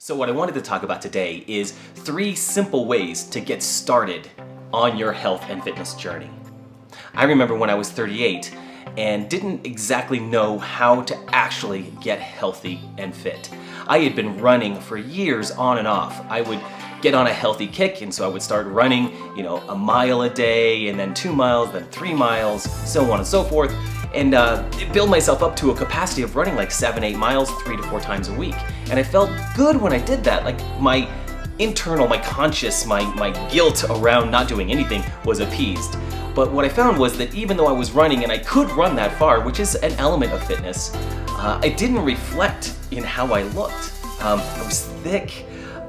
So what I wanted to talk about today is 3 simple ways to get started on your health and fitness journey. I remember when I was 38 and didn't exactly know how to actually get healthy and fit. I had been running for years on and off. I would get on a healthy kick, and so I would start running, a mile a day, and then 2 miles, then 3 miles, so on and so forth, and build myself up to a capacity of running like 7-8 miles 3 to 4 times a week. And I felt good when I did that. Like my internal, my conscious, my guilt around not doing anything was appeased. But what I found was that even though I was running and I could run that far, which is an element of fitness, it didn't reflect in how I looked. I was thick,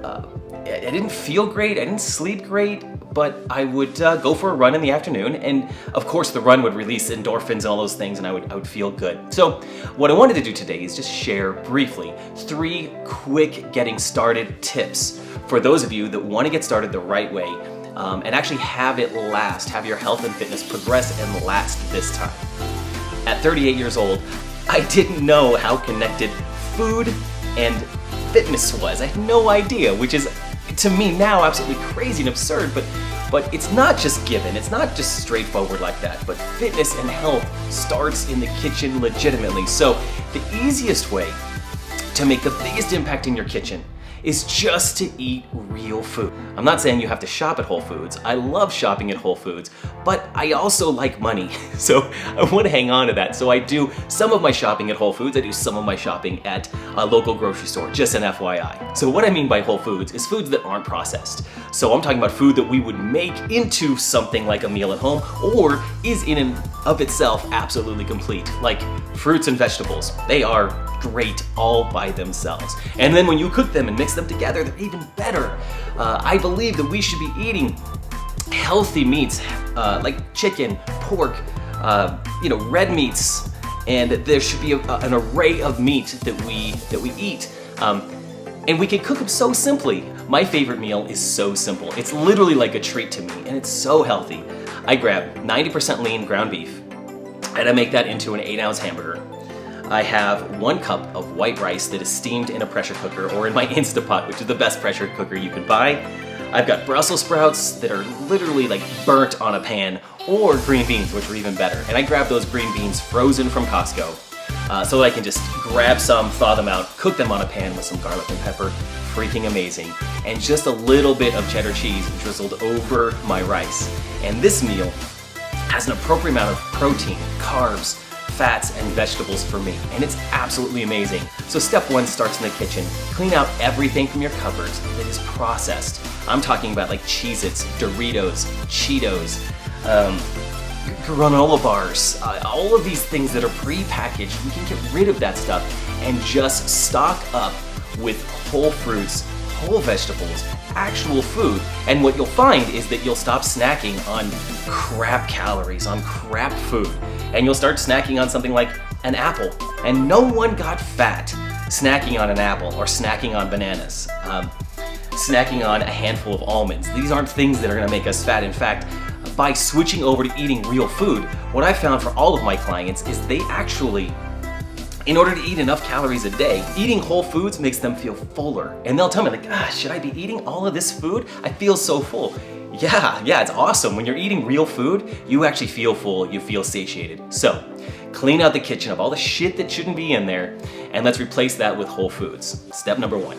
I didn't feel great, I didn't sleep great, but I would go for a run in the afternoon, and of course the run would release endorphins and all those things, and I would feel good. So what I wanted to do today is just share briefly 3 quick getting started tips for those of you that want to get started the right way and actually have it last, have your health and fitness progress and last this time. At 38 years old, I didn't know how connected food and fitness was. I had no idea, which is to me now absolutely crazy and absurd, but it's not just given, it's not just straightforward like that, but fitness and health starts in the kitchen legitimately. So the easiest way to make the biggest impact in your kitchen is just to eat real food. I'm not saying you have to shop at Whole Foods. I love shopping at Whole Foods, but I also like money. So I want to hang on to that. So I do some of my shopping at Whole Foods. I do some of my shopping at a local grocery store, just an FYI. So what I mean by Whole Foods is foods that aren't processed. So I'm talking about food that we would make into something like a meal at home, or is in and of itself absolutely complete, like fruits and vegetables. They are great all by themselves. And then when you cook them and mix them together, they're even better. I believe that we should be eating healthy meats like chicken, pork, red meats, and there should be an array of meat that we eat. And we can cook them so simply. My favorite meal is so simple. It's literally like a treat to me, and it's so healthy. I grab 90% lean ground beef, and I make that into an 8-ounce hamburger. I have 1 cup of white rice that is steamed in a pressure cooker or in my Instapot, which is the best pressure cooker you can buy. I've got Brussels sprouts that are literally like burnt on a pan, or green beans, which are even better. And I grab those green beans frozen from Costco so that I can just grab some, thaw them out, cook them on a pan with some garlic and pepper. Freaking amazing. And just a little bit of cheddar cheese drizzled over my rice. And this meal has an appropriate amount of protein, carbs, fats, and vegetables for me, and it's absolutely amazing. So step 1 starts in the kitchen. Clean out everything from your cupboards that is processed. I'm talking about like Cheez-Its, Doritos, Cheetos, granola bars, all of these things that are pre-packaged. We can get rid of that stuff and just stock up with whole fruits, whole vegetables, actual food. And what you'll find is that you'll stop snacking on crap calories, on crap food, and you'll start snacking on something like an apple. And no one got fat snacking on an apple or snacking on bananas, snacking on a handful of almonds. These aren't things that are gonna make us fat. In fact, by switching over to eating real food, what I found for all of my clients is they actually, in order to eat enough calories a day, eating whole foods makes them feel fuller. And they'll tell me like, should I be eating all of this food? I feel so full. Yeah, it's awesome. When you're eating real food, you actually feel full, you feel satiated. So, clean out the kitchen of all the shit that shouldn't be in there, and let's replace that with whole foods. Step number 1.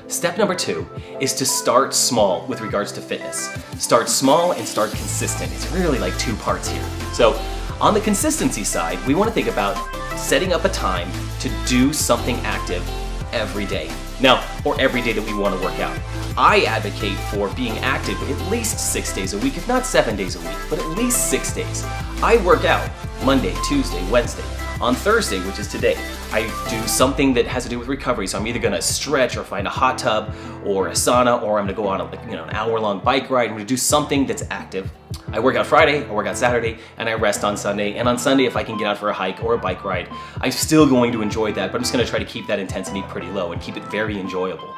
Step number 2 is to start small with regards to fitness. Start small and start consistent. It's really like 2 parts here. So, on the consistency side, we want to think about setting up a time to do something active every day. Now, or every day that we want to work out. I advocate for being active at least 6 days a week, if not 7 days a week, but at least 6 days. I work out Monday, Tuesday, Wednesday. On Thursday, which is today, I do something that has to do with recovery. So I'm either gonna stretch or find a hot tub or a sauna, or I'm gonna go on an hour-long bike ride. I'm gonna do something that's active. I work out Friday, I work out Saturday, and I rest on Sunday. And on Sunday, if I can get out for a hike or a bike ride, I'm still going to enjoy that, but I'm just gonna try to keep that intensity pretty low and keep it very enjoyable.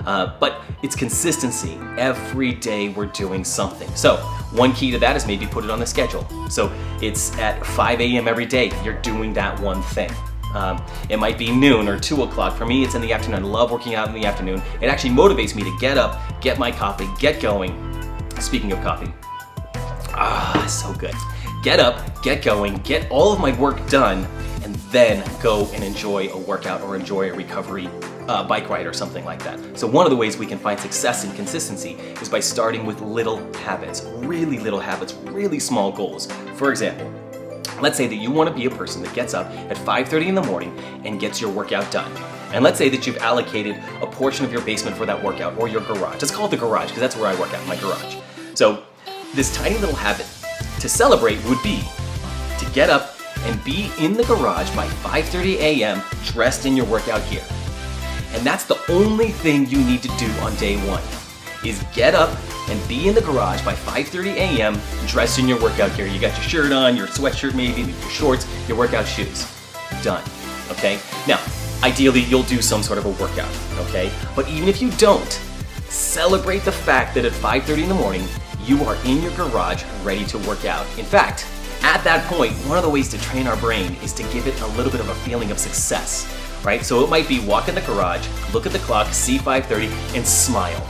But it's consistency. Every day we're doing something. So one key to that is maybe put it on the schedule. So it's at 5 a.m. every day, you're doing that one thing. It might be noon or 2 o'clock. For me, it's in the afternoon. I love working out in the afternoon. It actually motivates me to get up, get my coffee, get going. Speaking of coffee, so good. Get up, get going, get all of my work done, and then go and enjoy a workout or enjoy a recovery bike ride or something like that. So one of the ways we can find success and consistency is by starting with little habits, really small goals. For example, let's say that you want to be a person that gets up at 5:30 in the morning and gets your workout done. And let's say that you've allocated a portion of your basement for that workout or your garage. Let's call it the garage because that's where I work out, my garage. So this tiny little habit to celebrate would be to get up and be in the garage by 5:30 a.m. dressed in your workout gear. And that's the only thing you need to do on day one, is get up and be in the garage by 5:30 a.m. dressed in your workout gear. You got your shirt on, your sweatshirt maybe, your shorts, your workout shoes. Done, okay? Now, ideally you'll do some sort of a workout, okay? But even if you don't, celebrate the fact that at 5:30 in the morning, you are in your garage ready to work out. In fact, at that point, one of the ways to train our brain is to give it a little bit of a feeling of success, right? So it might be walk in the garage, look at the clock, see 5:30, and smile.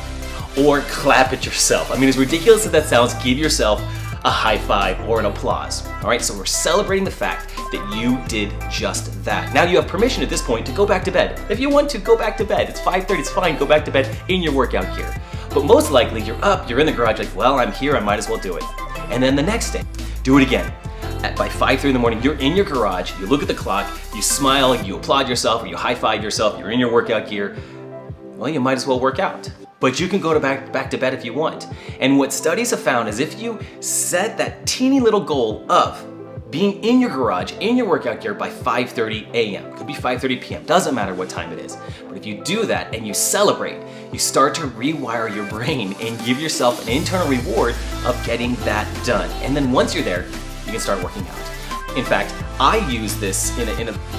Or clap at yourself. I mean, as ridiculous as that sounds, give yourself a high five or an applause. All right, so we're celebrating the fact that you did just that. Now you have permission at this point to go back to bed. If you want to, go back to bed. It's 5:30, it's fine, go back to bed in your workout gear. But most likely you're up, you're in the garage like, well, I'm here, I might as well do it. And then the next day, do it again. By 5:30 in the morning, you're in your garage, you look at the clock, you smile, you applaud yourself, or you high-five yourself, you're in your workout gear. Well, you might as well work out. But you can go back to bed if you want. And what studies have found is if you set that teeny little goal of being in your garage, in your workout gear by 5:30 a.m., could be 5:30 p.m., doesn't matter what time it is. But if you do that and you celebrate, you start to rewire your brain and give yourself an internal reward of getting that done. And then once you're there, you can start working out. In fact, I use this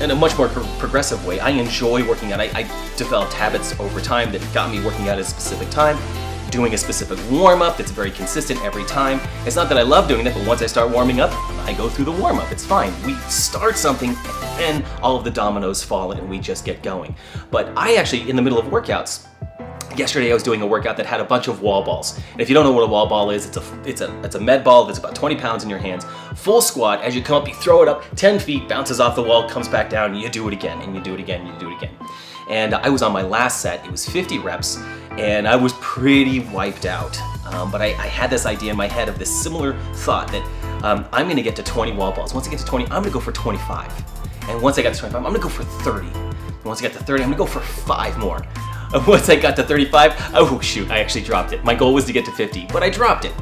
in a much more progressive way. I enjoy working out. I developed habits over time that got me working out at a specific time, doing a specific warm-up that's very consistent every time. It's not that I love doing it, but once I start warming up, I go through the warm-up. It's fine. We start something and then all of the dominoes fall and we just get going. But I actually, in the middle of workouts, yesterday I was doing a workout that had a bunch of wall balls. And if you don't know what a wall ball is, it's a med ball that's about 20 pounds in your hands. Full squat, as you come up, you throw it up 10 feet, bounces off the wall, comes back down, and you do it again, and you do it again, and you do it again. And I was on my last set, it was 50 reps, and I was pretty wiped out. But I had this idea in my head of this similar thought that I'm gonna get to 20 wall balls. Once I get to 20, I'm gonna go for 25. And once I got to 25, I'm gonna go for 30. And once I get to 30, I'm gonna go for 5 more. Once I got to 35, oh shoot, I actually dropped it. My goal was to get to 50, but I dropped it.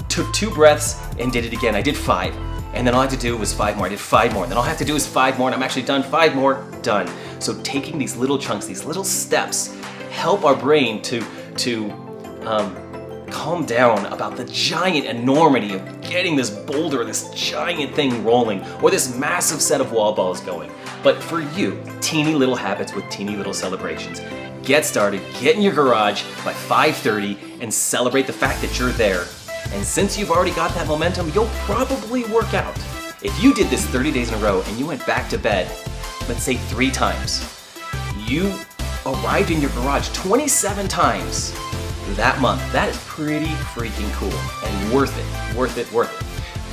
Took 2 breaths and did it again. I did 5. And then all I had to do was 5 more. I did 5 more. And then all I have to do is 5 more, and I'm actually done. 5 more, done. So taking these little chunks, these little steps, help our brain to calm down about the giant enormity of getting this boulder, this giant thing rolling, or this massive set of wall balls going. But for you, teeny little habits with teeny little celebrations. Get started, get in your garage by 5:30 and celebrate the fact that you're there. And since you've already got that momentum, you'll probably work out. If you did this 30 days in a row and you went back to bed, let's say 3 times, you arrived in your garage 27 times that month. That is pretty freaking cool and worth it.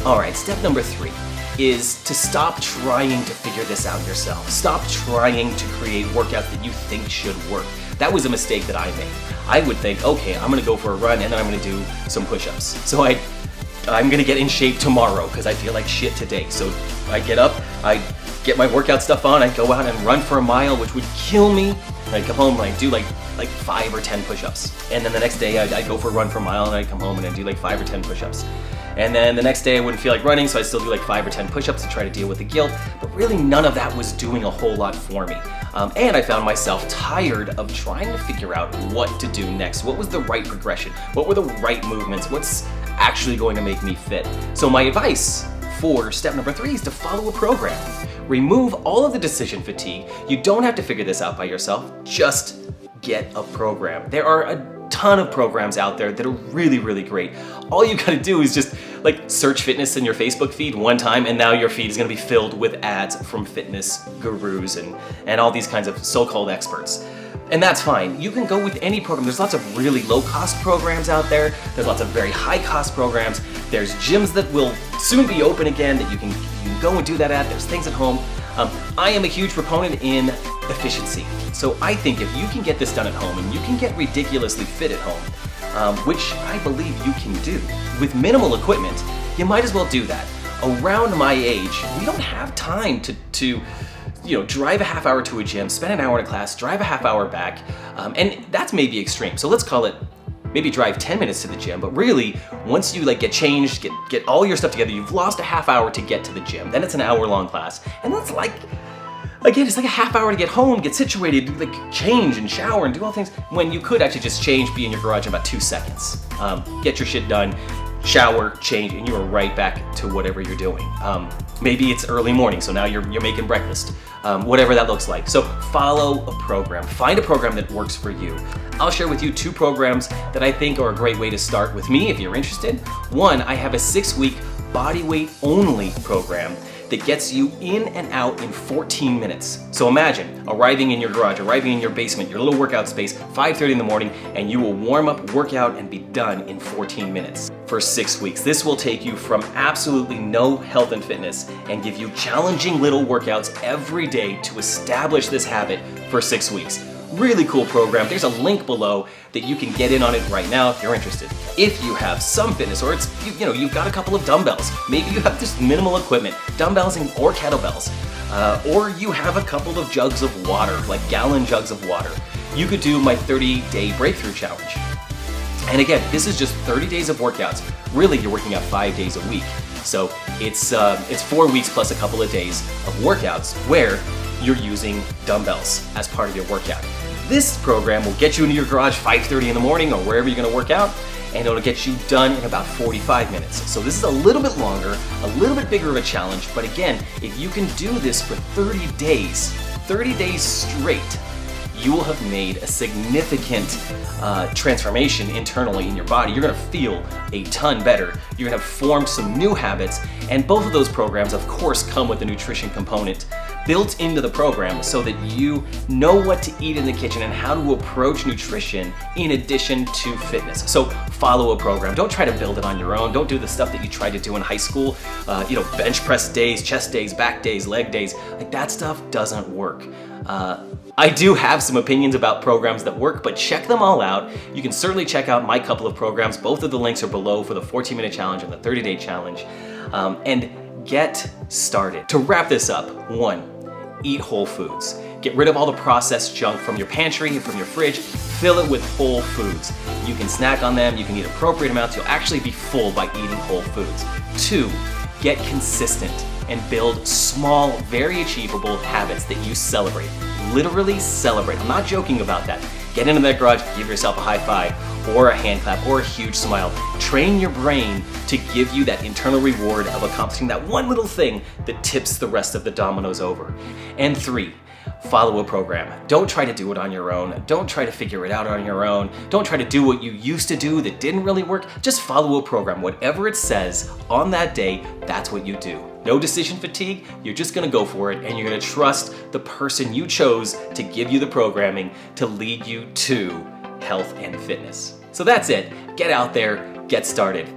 All right, step number 3 is to stop trying to figure this out yourself. Stop trying to create workouts that you think should work. That was a mistake that I made. I would think, okay, I'm gonna go for a run and then I'm gonna do some push-ups. So I'm gonna get in shape tomorrow because I feel like shit today. So I get up, I get my workout stuff on, I go out and run for a mile, which would kill me. And I'd come home and I'd do like 5 or 10 push-ups. And then the next day I'd go for a run for a mile and I'd come home and I'd do like 5 or 10 push-ups. And then the next day I wouldn't feel like running, so I'd still do like 5 or 10 push-ups to try to deal with the guilt, but really none of that was doing a whole lot for me. And I found myself tired of trying to figure out what to do next. What was the right progression? What were the right movements? What's actually going to make me fit? So my advice for step number 3 is to follow a program. Remove all of the decision fatigue. You don't have to figure this out by yourself, just get a program. There are a ton of programs out there that are really, really great. All you gotta do is just like search fitness in your Facebook feed one time and now your feed is gonna be filled with ads from fitness gurus and all these kinds of so-called experts. And that's fine. You can go with any program. There's lots of really low-cost programs out there. There's lots of very high-cost programs. There's gyms that will soon be open again that you can go and do that at. There's things at home. I am a huge proponent in efficiency. So I think if you can get this done at home and you can get ridiculously fit at home, which I believe you can do with minimal equipment, you might as well do that. Around my age, we don't have time to drive a half hour to a gym, spend an hour in a class, drive a half hour back, and that's maybe extreme. So let's call it maybe drive 10 minutes to the gym, but really, once you get changed, get all your stuff together, you've lost a half hour to get to the gym. Then it's an hour-long class, and that's again, it's like a half hour to get home, get situated, change and shower and do all things, when you could actually just change, be in your garage in about 2 seconds. Get your shit done, shower, change, and you are right back to whatever you're doing. Maybe it's early morning, so now you're making breakfast. Whatever that looks like. So follow a program. Find a program that works for you. I'll share with you 2 programs that I think are a great way to start with me if you're interested. One, I have a 6-week body weight only program that gets you in and out in 14 minutes. So imagine arriving in your garage, arriving in your basement, your little workout space, 5:30 in the morning, and you will warm up, work out, and be done in 14 minutes for 6 weeks. This will take you from absolutely no health and fitness and give you challenging little workouts every day to establish this habit for 6 weeks. Really cool program. There's a link below that you can get in on it right now if you're interested. If you have some fitness, or you've got a couple of dumbbells, maybe you have just minimal equipment, dumbbells or kettlebells, or you have a couple of jugs of water, like gallon jugs of water, you could do my 30-day breakthrough challenge. And again, this is just 30 days of workouts. Really, you're working out 5 days a week. So it's 4 weeks plus a couple of days of workouts where you're using dumbbells as part of your workout. This program will get you into your garage 5:30 in the morning or wherever you're gonna work out, and it'll get you done in about 45 minutes. So this is a little bit longer, a little bit bigger of a challenge, but again, if you can do this for 30 days straight, you will have made a significant transformation internally in your body. You're gonna feel a ton better. You're gonna have formed some new habits, and both of those programs, of course, come with a nutrition component built into the program so that you know what to eat in the kitchen and how to approach nutrition in addition to fitness. So follow a program. Don't try to build it on your own. Don't do the stuff that you tried to do in high school. Bench press days, chest days, back days, leg days. That stuff doesn't work. I do have some opinions about programs that work, but check them all out. You can certainly check out my couple of programs. Both of the links are below for the 14-minute challenge and the 30-day challenge. And get started. To wrap this up, 1, eat whole foods. Get rid of all the processed junk from your pantry and from your fridge. Fill it with whole foods. You can snack on them, you can eat appropriate amounts. You'll actually be full by eating whole foods. 2, get consistent and build small, very achievable habits that you celebrate. Literally celebrate. I'm not joking about that. Get into that garage, give yourself a high five, or a hand clap, or a huge smile. Train your brain to give you that internal reward of accomplishing that one little thing that tips the rest of the dominoes over. And 3, follow a program. Don't try to do it on your own. Don't try to figure it out on your own. Don't try to do what you used to do that didn't really work. Just follow a program. Whatever it says on that day, that's what you do. No decision fatigue, you're just gonna go for it, and you're gonna trust the person you chose to give you the programming to lead you to health and fitness. So that's it. Get out there, get started.